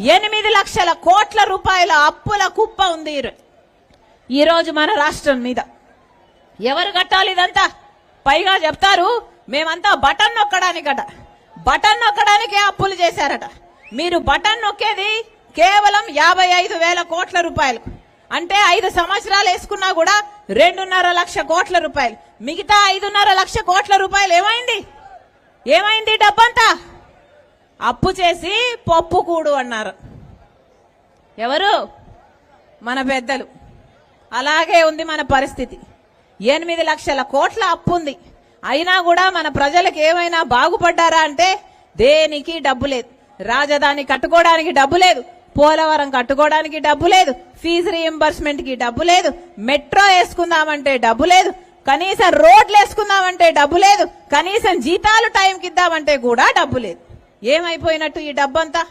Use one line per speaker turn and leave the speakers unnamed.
8 లక్షల కోట్ల రూపాయల అప్పుల కుప్ప ఉంది ఈ రోజు మన రాష్ట్రం మీద. ఎవరు కట్టాలి ఇదంతా? పైగా చెప్తారు మేమంతా బటన్ నొక్కడానికట, బటన్ నొక్కడానికే అప్పులు చేశారట. మీరు బటన్ నొక్కేది కేవలం 55,000 కోట్ల రూపాయలు, అంటే 5 సంవత్సరాలు వేసుకున్నా కూడా 2.5 లక్ష కోట్ల రూపాయలు. మిగతా 5.5 లక్ష కోట్ల రూపాయలు ఏమైంది డబ్బంతా? అప్పు చేసి పప్పు కూడు అన్నారు ఎవరు? మన పెద్దలు. అలాగే ఉంది మన పరిస్థితి. 8 లక్షల కోట్ల అప్పు ఉంది, అయినా కూడా మన ప్రజలకు ఏమైనా బాగుపడ్డారా అంటే దేనికి డబ్బు లేదు. రాజధాని కట్టుకోవడానికి డబ్బు లేదు, పోలవరం కట్టుకోవడానికి డబ్బు లేదు, ఫీజు రీఎంబర్స్మెంట్ కి డబ్బు లేదు, మెట్రో వేసుకుందామంటే డబ్బు లేదు, కనీసం రోడ్లు వేసుకుందామంటే డబ్బు లేదు, కనీసం జీతాలు టైంకి ఇద్దామంటే కూడా డబ్బు లేదు. ఏమైపోయినట్టు ఈ డబ్బంతా?